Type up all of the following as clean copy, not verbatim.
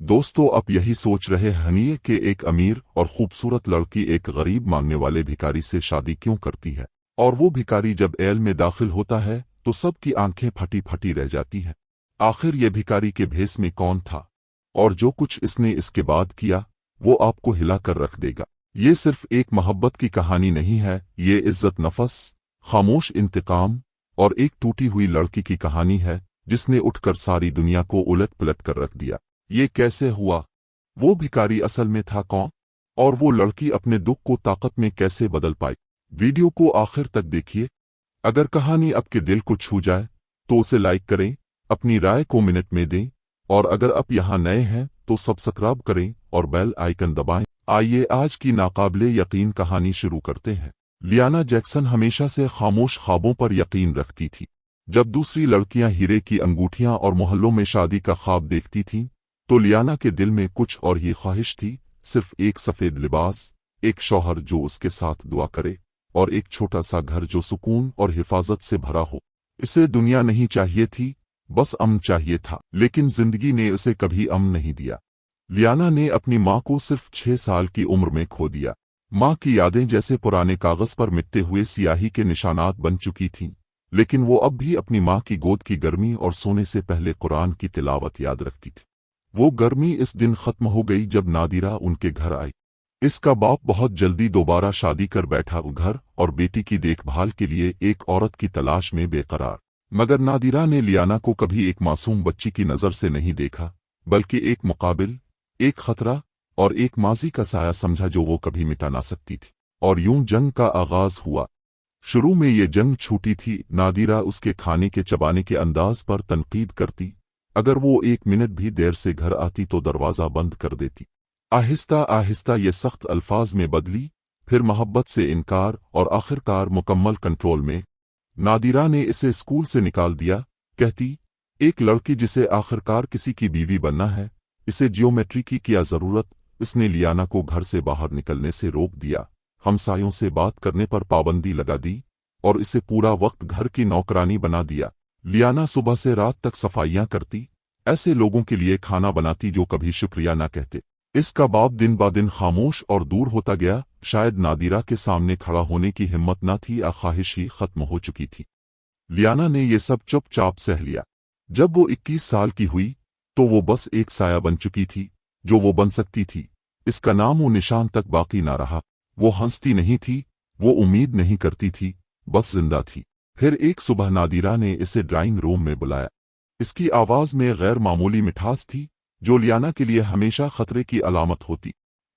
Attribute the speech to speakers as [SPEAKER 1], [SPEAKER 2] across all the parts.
[SPEAKER 1] दोस्तों, आप यही सोच रहे हनिए कि एक अमीर और खूबसूरत लड़की एक गरीब मांगने वाले भिखारी से शादी क्यों करती है, और वो भिखारी जब एल में दाखिल होता है तो सबकी आंखें फटी फटी रह जाती हैं। आखिर ये भिखारी के भेस में कौन था, और जो कुछ इसने इसके बाद किया वो आपको हिला कर रख देगा। ये सिर्फ एक मोहब्बत की कहानी नहीं है, ये इज्जत नफस, खामोश इंतकाम और एक टूटी हुई लड़की की कहानी है जिसने उठकर सारी दुनिया को उलट पलट कर रख दिया। ये कैसे हुआ? वो भिखारी असल में था कौन, और वो लड़की अपने दुख को ताकत में कैसे बदल पाई? वीडियो को आखिर तक देखिए। अगर कहानी आपके दिल को छू जाए तो उसे लाइक करें, अपनी राय को मिनट में दें, और अगर आप यहाँ नए हैं तो सब्सक्राइब करें और बेल आइकन दबाएं। आइए आज की नाकाबिले यकीन कहानी शुरू करते हैं। लियाना जैक्सन हमेशा से खामोश ख्वाबों पर यकीन रखती थी। जब दूसरी लड़कियां हीरे की अंगूठियां और मोहल्लों में शादी का ख्वाब देखती थीं, तो लियाना के दिल में कुछ और ही ख्वाहिश थी, सिर्फ एक सफेद लिबास, एक शौहर जो उसके साथ दुआ करे, और एक छोटा सा घर जो सुकून और हिफाजत से भरा हो। इसे दुनिया नहीं चाहिए थी, बस अमन चाहिए था। लेकिन जिंदगी ने उसे कभी अमन नहीं दिया। लियाना ने अपनी माँ को सिर्फ 6 साल की उम्र में खो दिया। माँ की यादें जैसे पुराने कागज पर मिटते हुए सियाही के निशानात बन चुकी थीं, लेकिन वो अब भी अपनी माँ की गोद की गर्मी और सोने से पहले कुरान की तिलावत याद रखती थी। वो गर्मी इस दिन खत्म हो गई जब नादिरा उनके घर आई। इसका बाप बहुत जल्दी दोबारा शादी कर बैठा, घर और बेटी की देखभाल के लिए एक औरत की तलाश में बेकरार। मगर नादिरा ने लियाना को कभी एक मासूम बच्ची की नज़र से नहीं देखा, बल्कि एक मुकाबिल, एक खतरा और एक माजी का साया समझा जो वो कभी मिटा ना सकती थी। और यूं जंग का आगाज हुआ। शुरू में ये जंग छूटी थी। नादिरा उसके खाने के चबाने के अंदाज पर तनकीद करती, अगर वो 1 मिनट भी देर से घर आती तो दरवाज़ा बंद कर देती। आहिस्ता आहिस्ता ये सख्त अल्फाज में बदली, फिर मोहब्बत से इनकार, और आखिरकार मुकम्मल कंट्रोल में। नादिरा ने इसे स्कूल से निकाल दिया, कहती, एक लड़की जिसे आखिरकार किसी की बीवी बनना है, इसे जियोमेट्री की क्या ज़रूरत। इसने लियाना को घर से बाहर निकलने से रोक दिया, हमसायों से बात करने पर पाबंदी लगा दी, और इसे पूरा वक्त घर की नौकरानी बना दिया। लियाना सुबह से रात तक सफाइयां करती, ऐसे लोगों के लिए खाना बनाती जो कभी शुक्रिया ना कहते। इसका बाप दिन ब दिन खामोश और दूर होता गया। शायद नादिरा के सामने खड़ा होने की हिम्मत न थी, या ख्वाहिश ही खत्म हो चुकी थी। लियाना ने ये सब चुपचाप सह लिया। जब वो 21 साल की हुई तो वो बस एक साया बन चुकी थी, जो वो बन सकती थी। इसका नाम वो निशान तक बाकी ना रहा। वो हंसती नहीं थी, वो उम्मीद नहीं करती थी, बस जिंदा थी। फिर एक सुबह नादिरा ने इसे ड्राइंग रूम में बुलाया। इसकी आवाज़ में गैर मामूली मिठास थी, जो लियाना के लिए हमेशा खतरे की अलामत होती।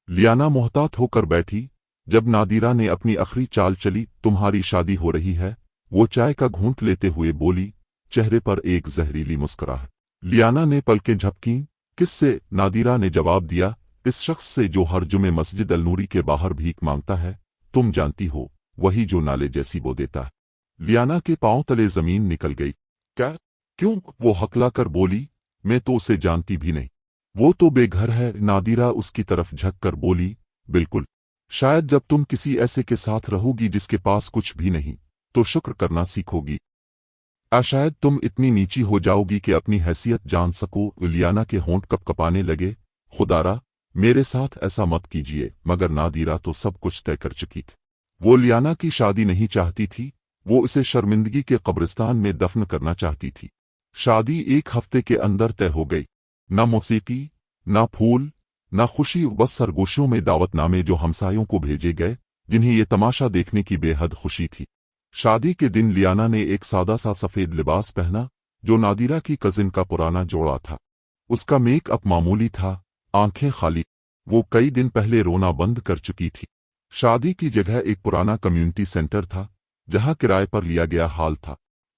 [SPEAKER 1] लियाना मुहतात होकर बैठी। जब नादिरा ने अपनी आखिरी चाल चली, तुम्हारी शादी हो रही है, वो चाय का घूंट लेते हुए बोली, चेहरे पर एक जहरीली मुस्कुराहट। लियाना ने पलकें झपकीं। किससे? नादिरा ने जवाब दिया, इस शख्स से जो हर जुमे मस्जिद अल-नूरी के बाहर भीख मांगता है। तुम जानती हो, वही जो नाले जैसी बो देता है। लियाना के पांव तले जमीन निकल गई। क्या? क्यों? वो हकला कर बोली, मैं तो उसे जानती भी नहीं। वो तो बेघर है। नादिरा उसकी तरफ झक कर बोली, बिल्कुल। शायद जब तुम किसी ऐसे के साथ रहोगी जिसके पास कुछ भी नहीं, तो शुक्र करना सीखोगी। शायद तुम इतनी नीची हो जाओगी कि अपनी हैसियत जान सको। लियाना के होंठ कपकपाने लगे। खुदारा, मेरे साथ ऐसा मत कीजिए। मगर नादिरा तो सब कुछ तय कर चुकी थी। वो लियाना की शादी नहीं चाहती थी, वो इसे शर्मिंदगी के कब्रिस्तान में दफन करना चाहती थी। शादी 1 हफ्ते के अंदर तय हो गई। न मौसीकी, न फूल, न खुशी, बस सरगोशियों में दावतनामे जो हमसायों को भेजे गए, जिन्हें ये तमाशा देखने की बेहद खुशी थी। शादी के दिन लियाना ने एक सादा सा सफेद लिबास पहना, जो नादिरा की कजिन का पुराना जोड़ा था। उसका मेकअप मामूली था, आंखें खाली। वो कई दिन पहले रोना बंद कर चुकी थी। शादी की जगह एक पुराना कम्युनिटी सेंटर था, जहां किराए पर लिया गया हॉल था।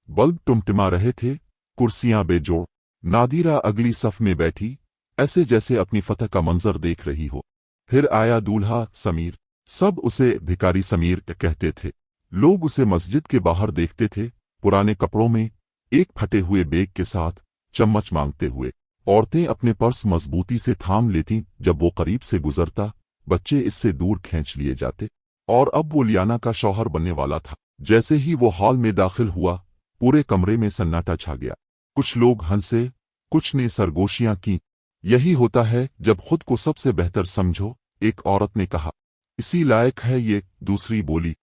[SPEAKER 1] बल्ब टिमटिमा रहे थे, कुर्सियां बेजोड़। नादिरा अगली सफ में बैठी, ऐसे जैसे अपनी फतह का मंजर देख रही हो। फिर आया दूल्हा, समीर। सब उसे भिखारी समीर कहते थे। लोग उसे मस्जिद के बाहर देखते थे, पुराने कपड़ों में, एक फटे हुए बैग के साथ, चम्मच मांगते हुए। औरतें अपने पर्स मजबूती से थाम लेतीं। जब वो करीब से गुजरता, बच्चे इससे दूर खींच लिए जाते। और अब वो लियाना का शौहर बनने वाला था। जैसे ही वो हॉल में दाखिल हुआ, पूरे कमरे में सन्नाटा छा गया। कुछ लोग हंसे, कुछ ने सरगोशियां की, यही होता है जब खुद को सबसे बेहतर समझो, एक औरत ने कहा। इसी लायक है ये, दूसरी बोली।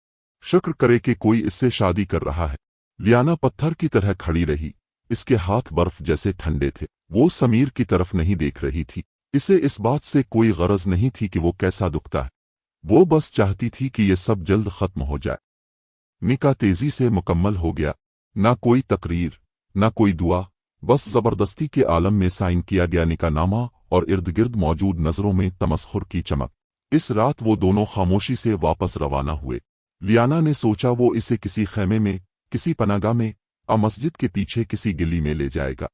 [SPEAKER 1] शुक्र करे कि कोई इससे शादी कर रहा है। लियाना पत्थर की तरह खड़ी रही, इसके हाथ बर्फ जैसे ठंडे थे। वो समीर की तरफ नहीं देख रही थी। इसे इस बात से कोई गरज नहीं थी कि वो कैसा दुखता है। वो बस चाहती थी कि ये सब जल्द खत्म हो जाए। निकाह तेजी से मुकम्मल हो गया। ना कोई तकरीर, ना कोई दुआ, बस जबरदस्ती के आलम में साइन किया गया निकाहनामा और इर्द गिर्द मौजूद नजरों में तमस्खुर की चमक। इस रात वो दोनों खामोशी से वापस रवाना हुए। लियाना ने सोचा वो इसे किसी खैमे में, किसी पनागाह में, मस्जिद के पीछे किसी गली में ले जाएगा,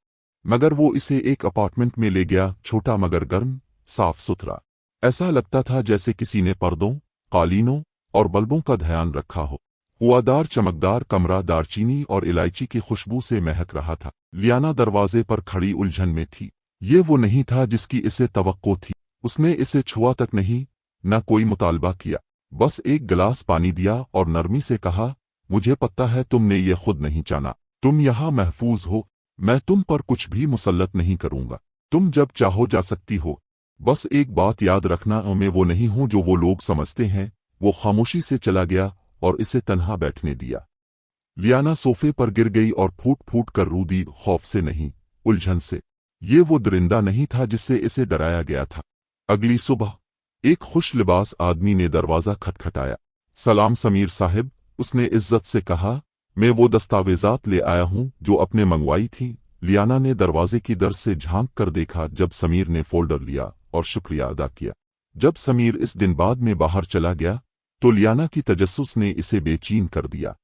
[SPEAKER 1] मगर वो इसे एक अपार्टमेंट में ले गया, छोटा मगर गर्म, साफ सुथरा। ऐसा लगता था जैसे किसी ने पर्दों, कालीनों और बल्बों का ध्यान रखा हो। हुआदार चमकदार कमरा दारचीनी और इलायची की खुशबू से महक रहा था। लियाना दरवाजे पर खड़ी उलझन में थी। ये वो नहीं था जिसकी इसे तवक्को थी। उसने इसे छुआ तक नहीं, न कोई मुतालबा किया। बस एक गिलास पानी दिया और नरमी से कहा, मुझे पता है तुमने ये खुद नहीं चाहा। तुम यहाँ महफूज हो, मैं तुम पर कुछ भी मुसल्लत नहीं करूँगा। तुम जब चाहो जा सकती हो। बस एक बात याद रखना, मैं वो नहीं हूँ जो वो लोग समझते हैं। वो खामोशी से चला गया और इसे तन्हा बैठने दिया। लियाना सोफे पर गिर गई और फूट फूट कर रो दी, खौफ से नहीं, उलझन से। ये वो दरिंदा नहीं था जिससे इसे डराया गया था। अगली सुबह एक खुश लिबास आदमी ने दरवाज़ा खटखटाया। सलाम समीर साहिब, उसने इज्जत से कहा। मैं वो दस्तावेजात ले आया हूँ जो अपने मंगवाई थी। लियाना ने दरवाजे की दर से झांक कर देखा जब समीर ने फोल्डर लिया और शुक्रिया अदा किया। जब समीर इस दिन बाद में बाहर चला गया तो लियाना की तजस्सुस ने इसे बेचैन कर दिया।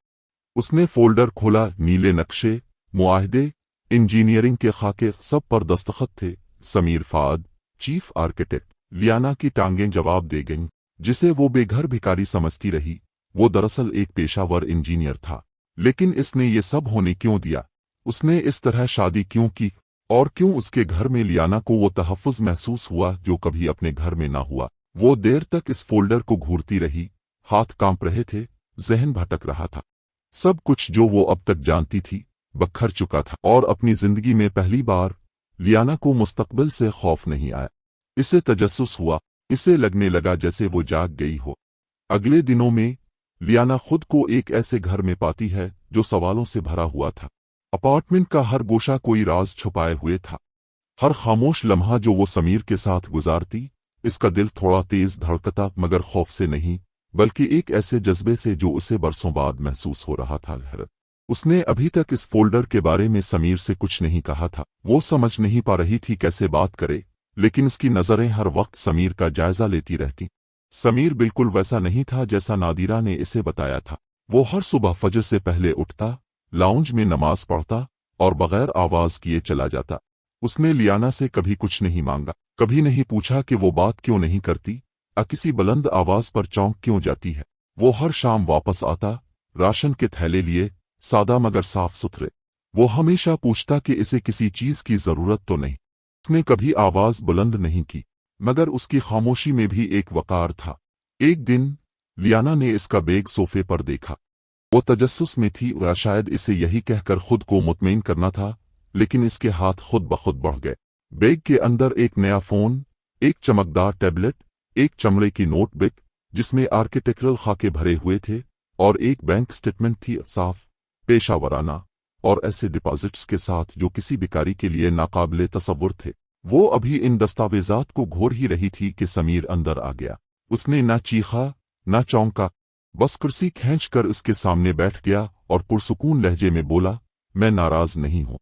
[SPEAKER 1] उसने फोल्डर खोला, नीले नक्शे, मुआहदे, इंजीनियरिंग के खाके, सब पर दस्तखत थे। समीर फाद, चीफ आर्किटेक्ट। लियाना की टांगें जवाब दे गईं। जिसे वो बेघर भिखारी समझती रही, वो दरअसल एक पेशावर इंजीनियर था। लेकिन इसने ये सब होने क्यों दिया? उसने इस तरह शादी क्यों की? और क्यों उसके घर में लियाना को वो तहफ़्फ़ुज़ महसूस हुआ जो कभी अपने घर में ना हुआ? वो देर तक इस फोल्डर को घूरती रही, हाथ कांप रहे थे, जहन भटक रहा था। सब कुछ जो वो अब तक जानती थी बखर चुका था, और अपनी जिंदगी में पहली बार लियाना को मुस्तकबिल से खौफ नहीं आया। इसे तजस्सुस हुआ, इसे लगने लगा जैसे वो जाग गई हो। अगले दिनों में लियाना खुद को एक ऐसे घर में पाती है जो सवालों से भरा हुआ था। अपार्टमेंट का हर गोशा कोई राज छुपाए हुए था। हर खामोश लम्हा जो वो समीर के साथ गुजारती, इसका दिल थोड़ा तेज धड़कता, मगर खौफ से नहीं, बल्कि एक ऐसे जज्बे से जो उसे बरसों बाद महसूस हो रहा था। उसने अभी तक इस फोल्डर के बारे में समीर से कुछ नहीं कहा था। वो समझ नहीं पा रही थी कैसे बात करे, लेकिन उसकी नज़रें हर वक्त समीर का जायजा लेती रहती। समीर बिल्कुल वैसा नहीं था जैसा नादिरा ने इसे बताया था। वो हर सुबह फजर से पहले उठता, लाउंज में नमाज पढ़ता और बगैर आवाज किए चला जाता। उसने लियाना से कभी कुछ नहीं मांगा, कभी नहीं पूछा कि वो बात क्यों नहीं करती, किसी बुलंद आवाज पर चौंक क्यों जाती है। वो हर शाम वापस आता, राशन के थैले लिए, सादा मगर साफ सुथरे। वो हमेशा पूछता कि इसे किसी चीज की जरूरत तो नहीं। उसने कभी आवाज बुलंद नहीं की, मगर उसकी खामोशी में भी एक वकार था। एक दिन लियाना ने इसका बैग सोफे पर देखा। वो तजस्सुस में थी, या शायद इसे यही कहकर खुद को मुतमईन करना था, लेकिन इसके हाथ खुद ब खुद बढ़ गए। बैग के अंदर एक नया फोन, एक चमकदार टैबलेट, एक चमड़े की नोटबुक जिसमें आर्किटेक्चरल खाके भरे हुए थे, और एक बैंक स्टेटमेंट थी, साफ, पेशावराना और ऐसे डिपॉजिट्स के साथ जो किसी भिखारी के लिए नाकाबिले तसव्वुर थे। वो अभी इन दस्तावेजात को घोर ही रही थी कि समीर अंदर आ गया। उसने ना चीखा ना चौंका, बस कुर्सी खींचकर उसके सामने बैठ गया और पुरसुकून लहजे में बोला, मैं नाराज नहीं हूं।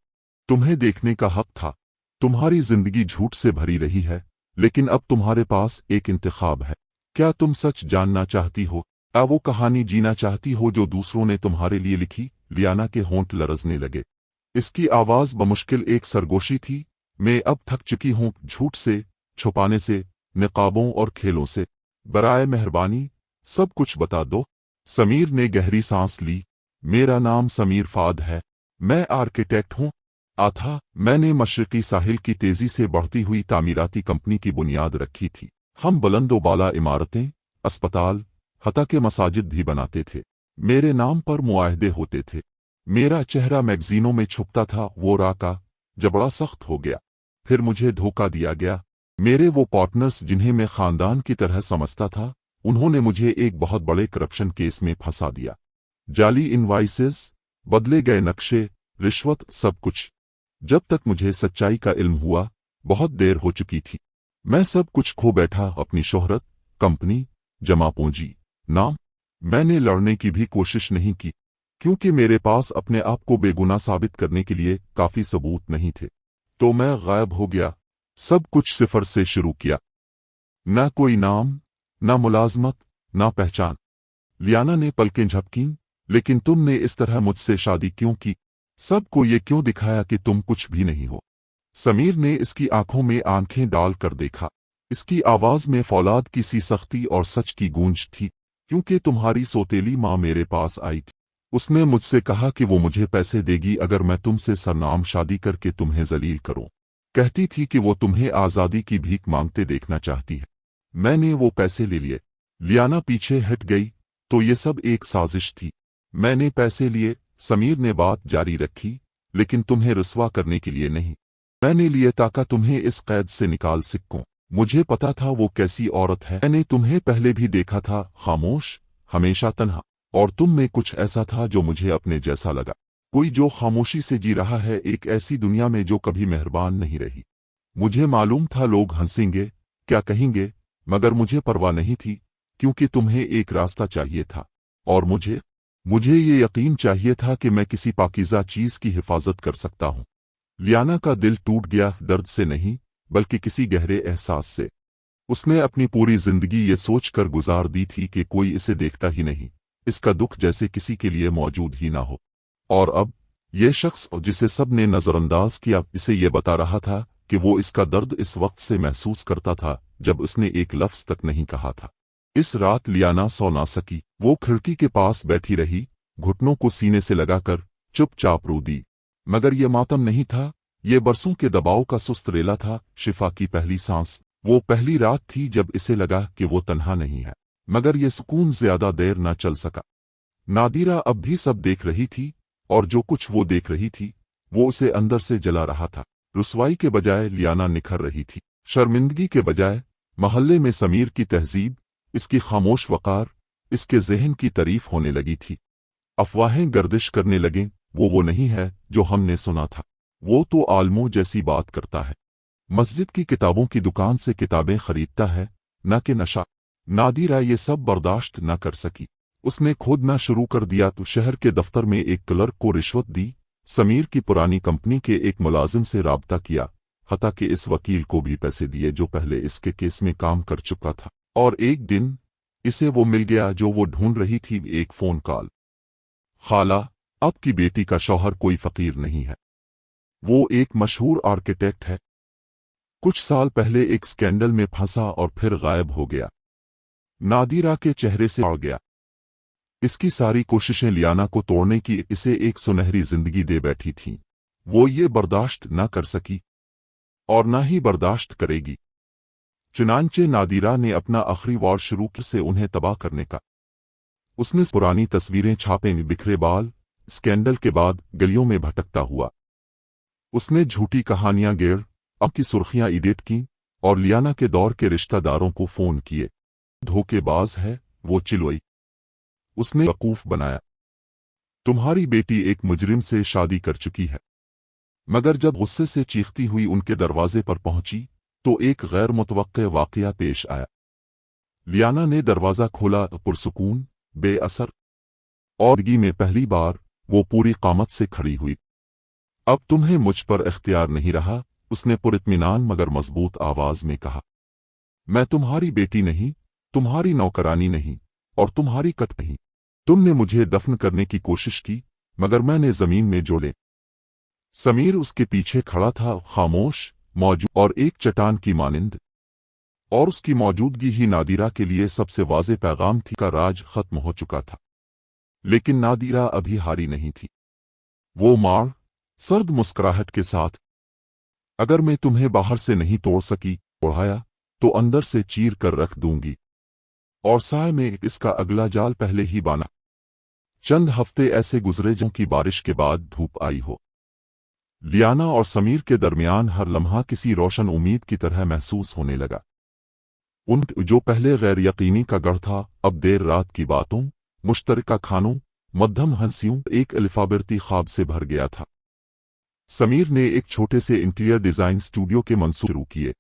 [SPEAKER 1] तुम्हें देखने का हक था। तुम्हारी जिंदगी झूठ से भरी रही है, लेकिन अब तुम्हारे पास एक इंतखाब है। क्या तुम सच जानना चाहती हो, या वो कहानी जीना चाहती हो जो दूसरों ने तुम्हारे लिए लिखी? लियाना के होंठ लरजने लगे। इसकी आवाज बमुश्किल एक सरगोशी थी। मैं अब थक चुकी हूं झूठ से, छुपाने से, निकाबों और खेलों से। बराए मेहरबानी सब कुछ बता दो। समीर ने गहरी सांस ली। मेरा नाम समीर फाद है। मैं आर्किटेक्ट हूं। मैंने मशरकी साहिल की तेजी से बढ़ती हुई तामीराती कंपनी की बुनियाद रखी थी। हम बुलंदोबाला इमारतें, अस्पताल, हत्ता के मसाजिद भी बनाते थे। मेरे नाम पर मुआहदे होते थे। मेरा चेहरा मैगजीनों में छुपता था। वो राका जबड़ा सख्त हो गया। फिर मुझे धोखा दिया गया। मेरे वो पार्टनर्स जिन्हें मैं खानदान की तरह समझता था, उन्होंने मुझे एक बहुत बड़े करप्शन केस में फंसा दिया। जाली इनवाइसेस, बदले गए नक्शे, रिश्वत, सब कुछ। जब तक मुझे सच्चाई का इल्म हुआ, बहुत देर हो चुकी थी। मैं सब कुछ खो बैठा, अपनी शोहरत, कंपनी, जमा पूंजी, नाम। मैंने लड़ने की भी कोशिश नहीं की, क्योंकि मेरे पास अपने आप को बेगुनाह साबित करने के लिए काफी सबूत नहीं थे। तो मैं गायब हो गया, सब कुछ सिफर से शुरू किया। न कोई नाम, न मुलाजमत, न पहचान। लियाना ने पलकें झपकीं। लेकिन तुमने इस तरह मुझसे शादी क्यों की? सबको ये क्यों दिखाया कि तुम कुछ भी नहीं हो? समीर ने इसकी आंखों में आंखें डालकर देखा। इसकी आवाज में फौलाद की सी सख्ती और सच की गूंज थी। क्योंकि तुम्हारी सौतेली माँ मेरे पास आई थी। उसने मुझसे कहा कि वो मुझे पैसे देगी अगर मैं तुमसे सरनाम शादी करके तुम्हें जलील करूं। कहती थी कि वो तुम्हें आज़ादी की भीख मांगते देखना चाहती है। मैंने वो पैसे ले लिए। लियाना पीछे हट गई। तो ये सब एक साजिश थी। मैंने पैसे लिए, समीर ने बात जारी रखी, लेकिन तुम्हें रुसवा करने के लिए नहीं। मैंने लिए ताकि तुम्हें इस कैद से निकाल सकूं। मुझे पता था वो कैसी औरत है। मैंने तुम्हें पहले भी देखा था, खामोश, हमेशा तन्हा। और तुम में कुछ ऐसा था जो मुझे अपने जैसा लगा। कोई जो खामोशी से जी रहा है एक ऐसी दुनिया में जो कभी मेहरबान नहीं रही। मुझे मालूम था लोग हंसेंगे, क्या कहेंगे, मगर मुझे परवाह नहीं थी, क्योंकि तुम्हें एक रास्ता चाहिए था। और मुझे ये यकीन चाहिए था कि मैं किसी पाकीज़ा चीज़ की हिफाजत कर सकता हूँ। लियाना का दिल टूट गया, दर्द से नहीं, बल्कि किसी गहरे एहसास से। उसने अपनी पूरी जिंदगी ये सोचकर गुजार दी थी कि कोई इसे देखता ही नहीं, इसका दुख जैसे किसी के लिए मौजूद ही ना हो। और अब ये शख्स जिसे सब ने नजरअंदाज किया, इसे ये बता रहा था कि वो इसका दर्द इस वक्त से महसूस करता था जब उसने एक लफ्ज तक नहीं कहा था। इस रात लियाना सो ना सकी। वो खिड़की के पास बैठी रही, घुटनों को सीने से लगाकर चुपचाप रो दी। मगर ये मातम नहीं था, ये बरसों के दबाव का सुस्त रेला था, शिफा की पहली सांस। वो पहली रात थी जब इसे लगा कि वो तन्हा नहीं है। मगर ये सुकून ज्यादा देर न चल सका। नादिरा अब भी सब देख रही थी, और जो कुछ वो देख रही थी वो उसे अंदर से जला रहा था। रुसवाई के बजाय लियाना निखर रही थी, शर्मिंदगी के बजाय। महल्ले में समीर की तहजीब, इसकी खामोश वकार, इसके जहन की तारीफ होने लगी थी। अफवाहें गर्दिश करने लगें, वो नहीं है जो हमने सुना था। वो तो आलमों जैसी बात करता है। मस्जिद की किताबों की दुकान से किताबें खरीदता है, न कि नशा। नादिरा ये सब बर्दाश्त न कर सकी। उसने खोदना शुरू कर दिया तो शहर के दफ्तर में एक क्लर्क को रिश्वत दी, समीर की पुरानी कंपनी के एक मुलाजिम से राब्ता किया, हता कि इस वकील को भी पैसे दिए जो पहले इसके केस में काम कर चुका था। और एक दिन इसे वो मिल गया जो वो ढूंढ रही थी, एक फोन कॉल। खाला, आपकी बेटी का शौहर कोई फकीर नहीं है। वो एक मशहूर आर्किटेक्ट है। कुछ साल पहले एक स्कैंडल में फंसा और फिर गायब हो गया। नादिरा के चेहरे से आड़ गया। इसकी सारी कोशिशें लियाना को तोड़ने की इसे एक सुनहरी जिंदगी दे बैठी थीं। वो ये बर्दाश्त न कर सकी, और न ही बर्दाश्त करेगी। चुनांचे नादिरा ने अपना आखिरी वार शुरू किया से उन्हें तबाह करने का। उसने पुरानी तस्वीरें छापे में बिखरे बाल, स्कैंडल के बाद गलियों में भटकता हुआ। उसने झूठी कहानियां गेड़, अब की सुर्खियां एडिट की, और लियाना के दौर के रिश्तेदारों को फोन किए। धोखेबाज है, वो चिल्लाई। उसने वकूफ बनाया, तुम्हारी बेटी एक मुजरिम से शादी कर चुकी है। मगर जब गुस्से से चीखती हुई उनके दरवाजे पर पहुंची तो एक गैर मुतवक्के वाकया पेश आया। लियाना ने दरवाजा खोला, पुरसुकून, बेअसर। और जिंदगी में पहली बार वो पूरी कामत से खड़ी हुई। अब तुम्हें मुझ पर इख्तियार नहीं रहा, उसने पुरित्मीनान मगर मजबूत आवाज में कहा। मैं तुम्हारी बेटी नहीं, तुम्हारी नौकरानी नहीं, और तुम्हारी कट नहीं। तुमने मुझे दफन करने की कोशिश की, मगर मैंने जमीन में जोड़े। समीर उसके पीछे खड़ा था, खामोश, मौजूद और एक चट्टान की मानिंद। और उसकी मौजूदगी ही नादिरा के लिए सबसे वाज़े पैगाम थी का राज खत्म हो चुका था। लेकिन नादिरा अभी हारी नहीं थी। वो मार, सर्द मुस्कुराहट के साथ, अगर मैं तुम्हें बाहर से नहीं तोड़ सकी, उड़ाया, तो अंदर से चीर कर रख दूंगी। और साय में इसका अगला जाल पहले ही बाना। चंद हफ्ते ऐसे गुजरे जो कि बारिश के बाद धूप आई हो। लियाना और समीर के दरमियान हर लम्हा किसी रोशन उम्मीद की तरह महसूस होने लगा। उन जो पहले गैर यकीनी का गढ़ था, अब देर रात की बातों, मुश्तरका खानों, मध्यम हंसियों, एक अल्फाबेती ख्वाब से भर गया था। समीर ने एक छोटे से इंटीरियर डिजाइन स्टूडियो के मंसूबे शुरू किए।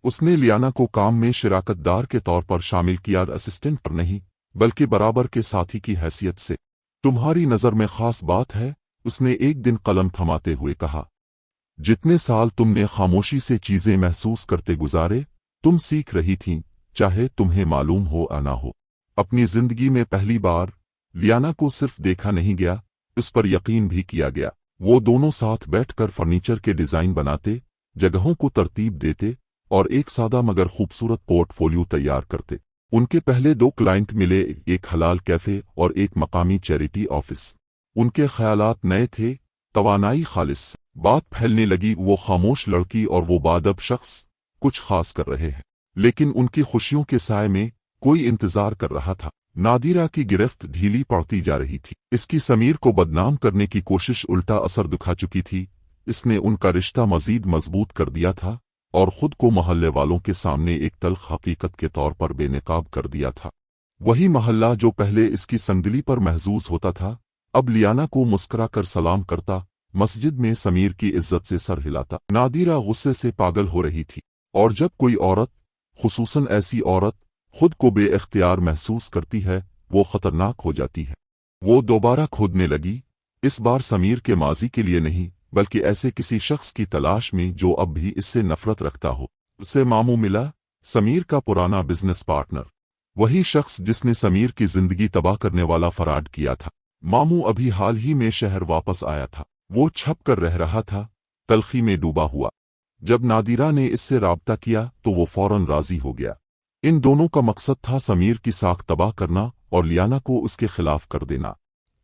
[SPEAKER 1] उसने लियाना को काम में शिराकतदार के तौर पर शामिल किया, असिस्टेंट पर नहीं बल्कि बराबर के साथी की हैसियत से। तुम्हारी नज़र में खास बात है, उसने एक दिन कलम थमाते हुए कहा। जितने साल तुमने खामोशी से चीजें महसूस करते गुजारे, तुम सीख रही थीं, चाहे तुम्हें मालूम हो या ना हो। अपनी जिंदगी में पहली बार लियाना को सिर्फ देखा नहीं गया, उस पर यकीन भी किया गया। वो दोनों साथ बैठकर फर्नीचर के डिजाइन बनाते, जगहों को तरतीब देते और एक सादा मगर खूबसूरत पोर्टफोलियो तैयार करते। उनके पहले 2 क्लाइंट मिले, एक हलाल कैफे और एक मकामी चैरिटी ऑफिस। उनके ख्यालात नए थे, तवानाई खालिस। बात फैलने लगी, वो खामोश लड़की और वो बादब शख्स कुछ खास कर रहे हैं। लेकिन उनकी खुशियों के साए में कोई इंतजार कर रहा था। नादिरा की गिरफ्त ढीली पड़ती जा रही थी। इसकी समीर को बदनाम करने की कोशिश उल्टा असर दिखा चुकी थी। इसने उनका रिश्ता मजीद मजबूत कर दिया था और खुद को मोहल्ले वालों के सामने एक तल्ख हकीकत के तौर पर बेनकाब कर दिया था। वही मोहल्ला जो पहले इसकी संगदिली पर महसूस होता था, अब लियाना को मुस्कुरा कर सलाम करता, मस्जिद में समीर की इज्जत से सर हिलाता। नादिरा गुस्से से पागल हो रही थी, और जब कोई औरत, खुसूसन ऐसी औरत, खुद को बेइख्तियार महसूस करती है, वो खतरनाक हो जाती है। वो दोबारा खोदने लगी, इस बार समीर के माजी के लिए नहीं बल्कि ऐसे किसी शख्स की तलाश में जो अब भी इससे नफरत रखता हो। उसे मामू मिला, समीर का पुराना बिजनेस पार्टनर, वही शख्स जिसने समीर की जिंदगी तबाह करने वाला फराड किया था। मामू अभी हाल ही में शहर वापस आया था। वो छप कर रह रहा था, तलखी में डूबा हुआ। जब नादिरा ने इससे राब्ता किया तो वो फौरन राजी हो गया। इन दोनों का मकसद था समीर की साख तबाह करना और लियाना को उसके खिलाफ कर देना।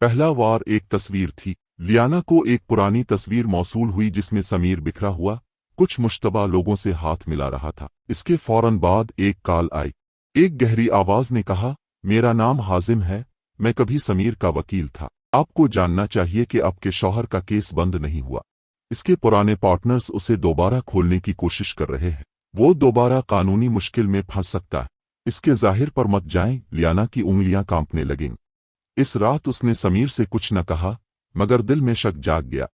[SPEAKER 1] पहला वार एक तस्वीर थी। लियाना को एक पुरानी तस्वीर मौसूल हुई जिसमें समीर बिखरा हुआ कुछ मुश्तबा लोगों से हाथ मिला रहा था। इसके फौरन बाद एक कॉल आई। एक गहरी आवाज ने कहा, मेरा नाम हाजिम है, मैं कभी समीर का वकील था। आपको जानना चाहिए कि आपके शौहर का केस बंद नहीं हुआ। इसके पुराने पार्टनर्स उसे दोबारा खोलने की कोशिश कर रहे हैं। वो दोबारा कानूनी मुश्किल में फंस सकता है। इसके जाहिर पर मत जाएं। लियाना की उंगलियां कांपने लगीं। इस रात उसने समीर से कुछ न कहा, मगर दिल में शक जाग गया।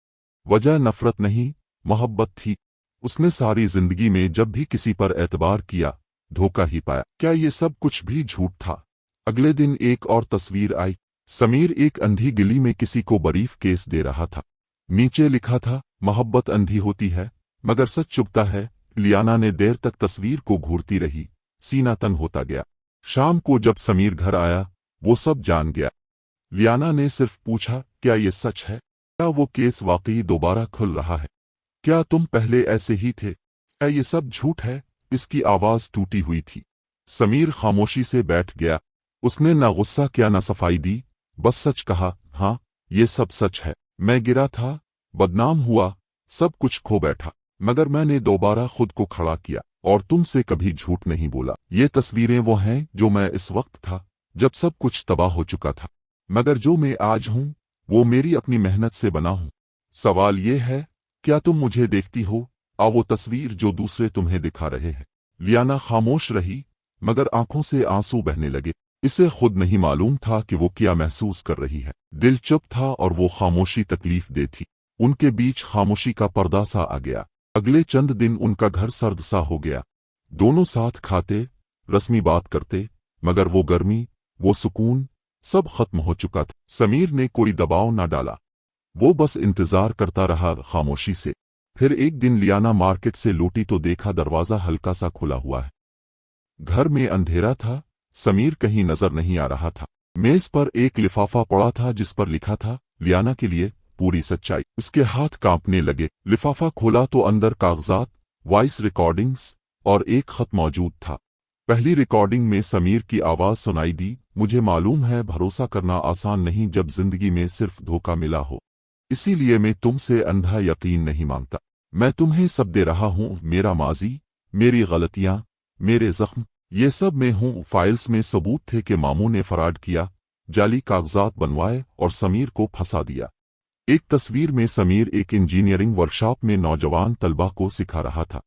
[SPEAKER 1] वजह नफरत नहीं, मोहब्बत थी। उसने सारी जिंदगी में जब भी किसी पर एतबार किया, धोखा ही पाया। क्या ये सब कुछ भी झूठ था? अगले दिन एक और तस्वीर आई। समीर एक अंधी गली में किसी को बरीफ केस दे रहा था। नीचे लिखा था, मोहब्बत अंधी होती है मगर सच चुभता है। लियाना ने देर तक तस्वीर को घूरती रही, सीना तंग होता गया। शाम को जब समीर घर आया, वो सब जान गया। लियाना ने सिर्फ पूछा, क्या ये सच है? क्या वो केस वाकई दोबारा खुल रहा है? क्या तुम पहले ऐसे ही थे? क्या ये सब झूठ है? इसकी आवाज टूटी हुई थी। समीर खामोशी से बैठ गया। उसने न गुस्सा किया न सफाई दी, बस सच कहा, हाँ ये सब सच है। मैं गिरा था, बदनाम हुआ, सब कुछ खो बैठा, मगर मैंने दोबारा खुद को खड़ा किया और तुमसे कभी झूठ नहीं बोला। ये तस्वीरें वो हैं जो मैं इस वक्त था जब सब कुछ तबाह हो चुका था, मगर जो मैं आज हूं वो मेरी अपनी मेहनत से बना हूं। सवाल ये है, क्या तुम मुझे देखती हो वो तस्वीर जो दूसरे तुम्हें दिखा रहे हैं? लियाना खामोश रही, मगर आंखों से आंसू बहने लगे। इसे खुद नहीं मालूम था कि वो क्या महसूस कर रही है। दिल चुप था और वो खामोशी तकलीफ दे थी। उनके बीच खामोशी का पर्दा सा आ गया। अगले चंद दिन उनका घर सर्द सा हो गया। दोनों साथ खाते, रस्मी बात करते, मगर वो गर्मी, वो सुकून, सब खत्म हो चुका था। समीर ने कोई दबाव न डाला, वो बस इंतजार करता रहा खामोशी से। फिर एक दिन लियाना मार्केट से लौटी तो देखा दरवाजा हल्का सा खुला हुआ है। घर में अंधेरा था, समीर कहीं नजर नहीं आ रहा था। मेज पर एक लिफाफा पड़ा था जिस पर लिखा था, लियाना के लिए पूरी सच्चाई। उसके हाथ कांपने लगे। लिफाफा खोला तो अंदर कागजात, वॉइस रिकॉर्डिंग्स और एक खत मौजूद था। पहली रिकॉर्डिंग में समीर की आवाज सुनाई दी, मुझे मालूम है भरोसा करना आसान नहीं जब जिंदगी में सिर्फ धोखा मिला हो, इसीलिए मैं तुमसे अंधा यकीन नहीं मांगता। मैं तुम्हें सब दे रहा हूं, मेरा माजी, मेरी गलतियां, मेरे जख्म, ये सब मैं हूं। फाइल्स में सबूत थे कि मामू ने फराड किया, जाली कागजात बनवाए और समीर को फंसा दिया। एक तस्वीर में समीर एक इंजीनियरिंग वर्कशॉप में नौजवान तलबा को सिखा रहा था।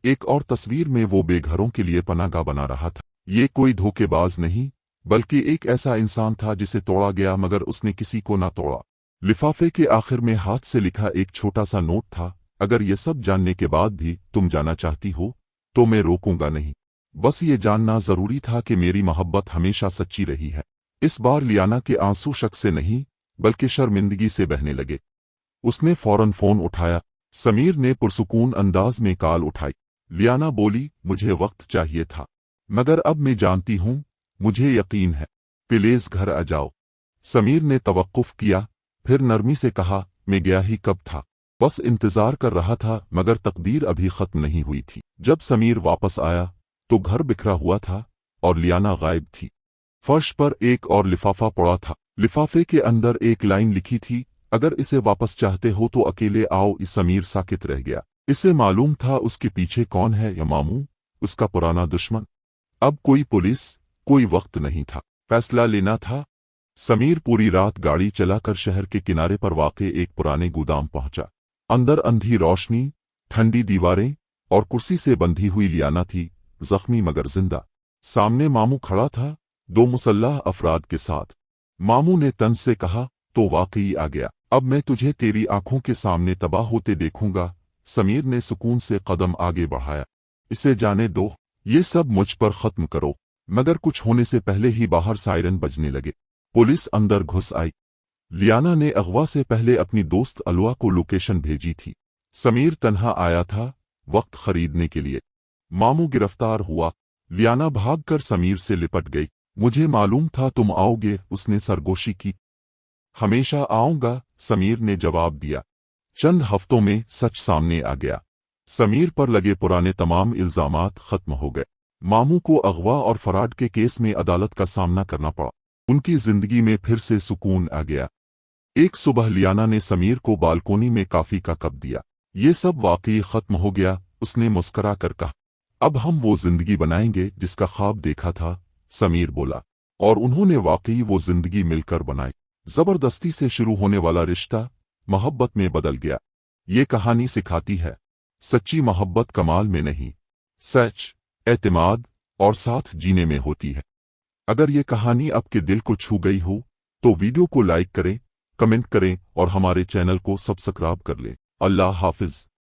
[SPEAKER 1] एक और तस्वीर में वो बेघरों के लिए पनाहगाह बना रहा था। ये कोई धोखेबाज नहीं, बल्कि एक ऐसा इंसान था जिसे तोड़ा गया मगर उसने किसी को ना तोड़ा। लिफाफे के आखिर में हाथ से लिखा एक छोटा सा नोट था, अगर ये सब जानने के बाद भी तुम जाना चाहती हो तो मैं रोकूंगा नहीं। बस ये जानना जरूरी था कि मेरी मोहब्बत हमेशा सच्ची रही है। इस बार लियाना के आंसू शक से नहीं बल्कि शर्मिंदगी से बहने लगे। उसने फौरन फोन उठाया। समीर ने पुरसुकून अंदाज में कॉल उठाई। लियाना बोली, मुझे वक्त चाहिए था, मगर अब मैं जानती हूँ, मुझे यकीन है। प्लीज घर आ जाओ। समीर ने तवक्कुफ किया, फिर नरमी से कहा, मैं गया ही कब था, बस इंतजार कर रहा था, मगर तकदीर अभी खत्म नहीं हुई थी। जब समीर वापस आया तो घर बिखरा हुआ था और लियाना गायब थी। फर्श पर एक और लिफाफा पड़ा था। लिफाफे के अंदर एक लाइन लिखी थी, अगर इसे वापस चाहते हो तो अकेले आओ। समीर साकित रह गया। इसे मालूम था उसके पीछे कौन है, या मामू, उसका पुराना दुश्मन। अब कोई पुलिस, कोई वक्त नहीं था, फैसला लेना था। समीर पूरी रात गाड़ी चलाकर शहर के किनारे पर वाक़े एक पुराने गोदाम पहुंचा। अंदर अंधी रोशनी, ठंडी दीवारें और कुर्सी से बंधी हुई लियाना थी, जख्मी मगर जिंदा। सामने मामू खड़ा था, 2 मुसल्लह अफराद के साथ। मामू ने तंज से कहा, तो वाकई आ गया, अब मैं तुझे तेरी आंखों के सामने तबाह होते देखूंगा। समीर ने सुकून से कदम आगे बढ़ाया। इसे जाने दो, ये सब मुझ पर खत्म करो। मगर कुछ होने से पहले ही बाहर सायरन बजने लगे। पुलिस अंदर घुस आई। लियाना ने अगवा से पहले अपनी दोस्त अलवा को लोकेशन भेजी थी। समीर तन्हा आया था, वक्त खरीदने के लिए। मामू गिरफ्तार हुआ। लियाना भागकर समीर से लिपट गई। मुझे मालूम था तुम आओगे, उसने सरगोशी की। हमेशा आऊंगा, समीर ने जवाब दिया। चंद हफ्तों में सच सामने आ गया। समीर पर लगे पुराने तमाम इल्जामात खत्म हो गए। मामू को अगवा और फराड के केस में अदालत का सामना करना पड़ा। उनकी जिंदगी में फिर से सुकून आ गया। एक सुबह लियाना ने समीर को बालकोनी में कॉफी का कप दिया। ये सब वाकई खत्म हो गया, उसने मुस्करा कर कहा। अब हम वो जिंदगी बनाएंगे जिसका ख्वाब देखा था, समीर बोला। और उन्होंने वाकई वो जिंदगी मिलकर बनाई। जबरदस्ती से शुरू होने वाला रिश्ता मोहब्बत में बदल गया। ये कहानी सिखाती है, सच्ची मोहब्बत कमाल में नहीं, सच, एतमाद और साथ जीने में होती है। अगर ये कहानी आपके दिल को छू गई हो तो वीडियो को लाइक करें, कमेंट करें और हमारे चैनल को सब्सक्राइब कर लें। अल्लाह हाफिज।